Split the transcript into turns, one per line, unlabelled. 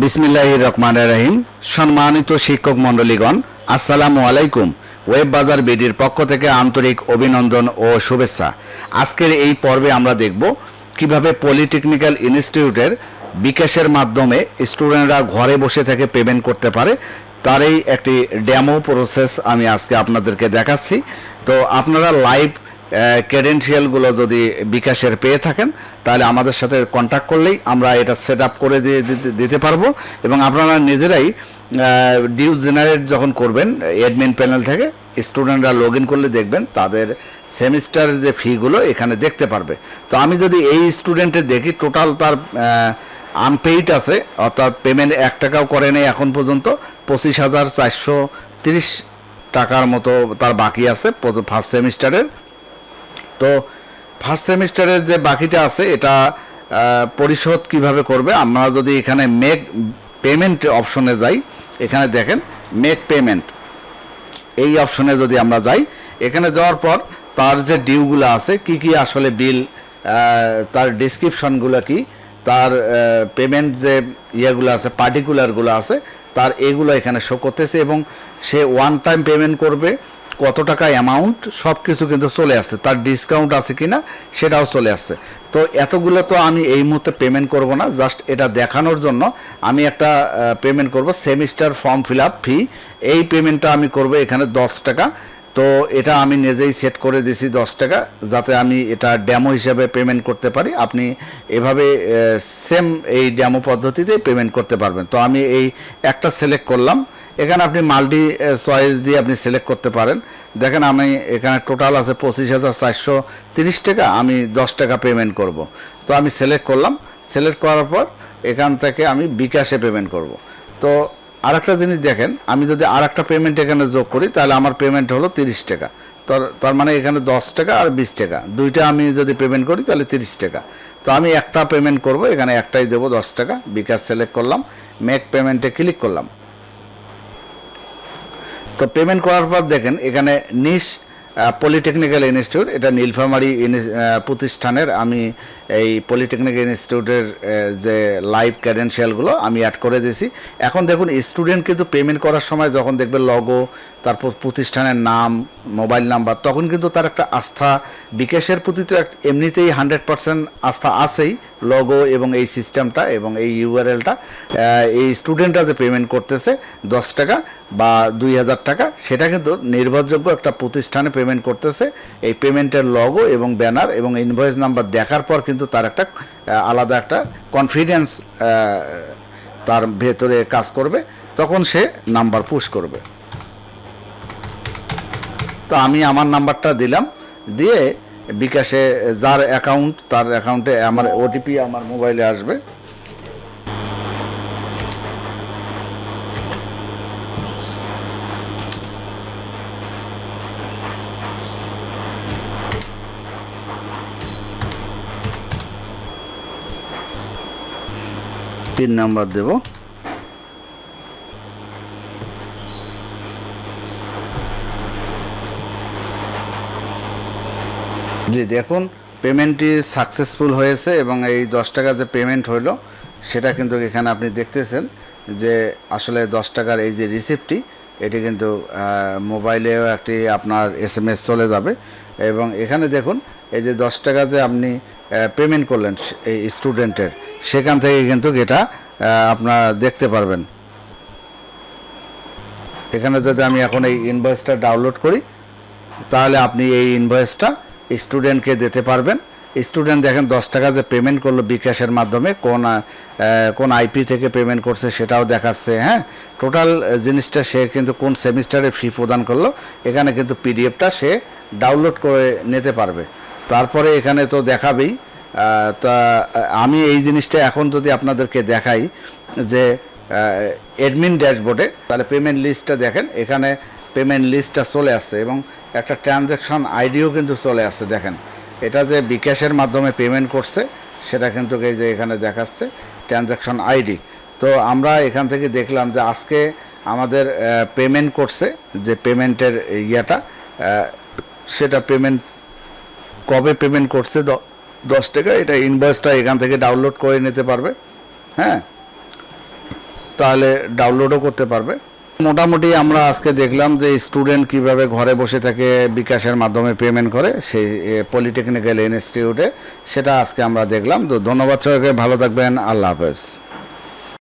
বিসমিল্লাহির রহমানির রহিম। সম্মানিত শিক্ষক মণ্ডলীগণ, আসসালামু আলাইকুম। ওয়েব বাজার বিডির পক্ষ থেকে আন্তরিক অভিনন্দন ও শুভেচ্ছা। আজকের এই পর্বে আমরা দেখব কিভাবে পলিটেকনিক্যাল ইনস্টিটিউটের বিকাশের মাধ্যমে স্টুডেন্টরা ঘরে বসে থেকে পেমেন্ট করতে পারে, তারই একটি ডেমো প্রসেস আমি আজকে আপনাদেরকে দেখাচ্ছি। তো আপনারা লাইভ ক্রেডেনশিয়ালগুলো যদি বিকাশের পেয়ে থাকেন তাহলে আমাদের সাথে কন্ট্যাক্ট করলেই আমরা এটা সেট আপ করে দিতে পারবো, এবং আপনারা নিজেরাই ডিউ জেনারেট যখন করবেন অ্যাডমিন প্যানেল থেকে স্টুডেন্টরা লগ ইন করলে দেখবেন তাদের সেমিস্টার যে ফিগুলো এখানে দেখতে পারবে। তো আমি যদি এই স্টুডেন্টের দেখি টোটাল তার আনপেইড আছে, অর্থাৎ পেমেন্ট 1 টাকাও করে নেই এখন পর্যন্ত, 25,430 টাকার মতো তার বাকি আছে ফার্স্ট সেমিস্টারের। তো ফার্স্ট সেমিস্টারের যে বাকিটা আছে এটা পরিশোধ কিভাবে করবে, আমরা যদি এখানে মেক পেমেন্ট অপশনে যাই, এখানে দেখেন মেক পেমেন্ট এই অপশনে যদি আমরা যাই, এখানে যাওয়ার পর তার যে ডিউগুলো আছে কি কি আসলে বিল, তার ডিসক্রিপশনগুলো কি, তার পেমেন্ট যে ইয়েগুলো আছে পার্টিকুলারগুলো আছে তার এগুলো এখানে শো করতেছে, এবং সে ওয়ান টাইম পেমেন্ট করবে কত টাকা অ্যামাউন্ট সব কিছু কিন্তু চলে আসছে, তার ডিসকাউন্ট আছে কি না সেটাও চলে আসছে। তো এতগুলো তো আমি এই মুহূর্তে পেমেন্ট করব না, জাস্ট এটা দেখানোর জন্য আমি একটা পেমেন্ট করব সেমিস্টার ফর্ম ফিল আপ ফি। এই পেমেন্টটা আমি করব এখানে 10 টাকা। তো এটা আমি নিজেই সেট করে দিছি 10 টাকা, যাতে আমি এটা ডেমো হিসাবে পেমেন্ট করতে পারি। আপনি এভাবে সেম এই ডেমো পদ্ধতিতে পেমেন্ট করতে পারবেন। তো আমি এই একটা সিলেক্ট করলাম, এখানে আপনি মাল্টি চয়েস দিয়ে আপনি সিলেক্ট করতে পারেন। দেখেন আমি এখানে টোটাল আছে 25,430 টাকা, আমি 10 টাকা পেমেন্ট করব। তো আমি সিলেক্ট করলাম, সিলেক্ট করার পর এখান থেকে আমি বিকাশে পেমেন্ট করব। তো আরেকটা জিনিস দেখেন, আমি যদি আরেকটা পেমেন্ট এখানে যোগ করি তাহলে আমার পেমেন্ট হলো 30 টাকা। তার মানে এখানে 10 টাকা আর 20 টাকা দুইটা আমি যদি পেমেন্ট করি তাহলে 30 টাকা। তো আমি একটা পেমেন্ট করব, এখানে একটাই দেবো 10 টাকা। বিকাশ সিলেক্ট করলাম, মেক পেমেন্টে ক্লিক করলাম। তো পেমেন্ট করার পর দেখেন এখানে নিশ পলিটেকনিক্যাল ইনস্টিটিউট, এটা নীলফামারী প্রতিষ্ঠানের আমি এই পলিটেকনিক্যাল ইনস্টিটিউটের যে লাইভ ক্রেডেনশিয়ালগুলো আমি অ্যাড করে দিয়েছি। এখন দেখুন স্টুডেন্ট কিন্তু পেমেন্ট করার সময় যখন দেখবে লগো, তারপর প্রতিষ্ঠানের নাম, মোবাইল নাম্বার, তখন কিন্তু তার একটা আস্থা বিকাশের প্রতি তো এমনিতেই 100% আস্থা আছেই, লগো এবং এই সিস্টেমটা এবং এই ইউআরএলটা। এই স্টুডেন্টরা যে পেমেন্ট করতেছে 10 টাকা বা 2,000 টাকা, সেটা কিন্তু নির্ভরযোগ্য একটা প্রতিষ্ঠানে পেমেন্ট করতেছে। এই পেমেন্টের লগো এবং ব্যানার এবং ইনভয়েস নাম্বার দেখার পর কিন্তু তার একটা আলাদা একটা কনফিডেন্স তার ভেতরে কাজ করবে, তখন সে নাম্বার পুশ করবে। তো আমি আমার নাম্বারটা দিলাম, দিয়ে বিকাশে যার অ্যাকাউন্ট তার অ্যাকাউন্টে আমার ওটিপি আমার মোবাইলে আসবে। পিন নাম্বার দেব, জি দেখুন পেমেন্টটি সাকসেসফুল হয়েছে, এবং এই 10 টাকা যে পেমেন্ট হইলো সেটা কিন্তু এখানে আপনি দেখতেছেন যে আসলে 10 টাকার এই যে রিসিপ্টটি, এটি কিন্তু মোবাইলেও একটি আপনার SMS চলে যাবে। এবং এখানে দেখুন এই যে 10 টাকা যে আপনি পেমেন্ট করলেন এই স্টুডেন্টের, সেখান থেকে কিন্তু এটা আপনারা দেখতে পারবেন। এখানে যদি আমি এখন এই ইনভয়েসটা ডাউনলোড করি তাহলে আপনি এই ইনভয়েসটা স্টুডেন্টকে দিতে পারবেন। স্টুডেন্ট দেখেন 10 টাকা যে পেমেন্ট করলো বিকাশের মাধ্যমে, কোন আইপি থেকে পেমেন্ট করছে সেটাও দেখাচ্ছে। হ্যাঁ, টোটাল জিনিসটা সে কিন্তু কোন সেমিস্টারে ফি প্রদান করলো এখানে কিন্তু পিডিএফটা সে ডাউনলোড করে নিতে পারবে। তারপরে এখানে তো দেখাবেই। তা আমি এই জিনিসটা এখন যদি আপনাদেরকে দেখাই যে অ্যাডমিন ড্যাশবোর্ডে, তাহলে পেমেন্ট লিস্টটা দেখেন, এখানে পেমেন্ট লিস্টটা চলে আসছে এবং একটা ট্রানজ্যাকশন আইডিও কিন্তু চলে আসছে। দেখেন এটা যে বিকাশের মাধ্যমে পেমেন্ট করছে সেটা কিন্তু এই যে এখানে দেখাচ্ছে ট্রানজ্যাকশন আইডি। তো আমরা এখান থেকে দেখলাম যে আজকে আমাদের পেমেন্ট করছে, যে পেমেন্টের ইয়েটা সেটা পেমেন্ট কবে পেমেন্ট করছে 10 টাকা, এটা ইনভয়েসটা এখান থেকে ডাউনলোড করে নিতে পারবে। হ্যাঁ, তাহলে ডাউনলোডও করতে পারবে। মোটামুটি আমরা আজকে দেখলাম যে স্টুডেন্ট কিভাবে ঘরে বসে থেকে বিকাশের মাধ্যমে পেমেন্ট করে সেই পলিটেকনিক্যাল ইনস্টিটিউটে, সেটা আজকে আমরা দেখলাম। তো ধন্যবাদ সবাইকে, ভালো থাকবেন, আল্লাহ হাফেজ।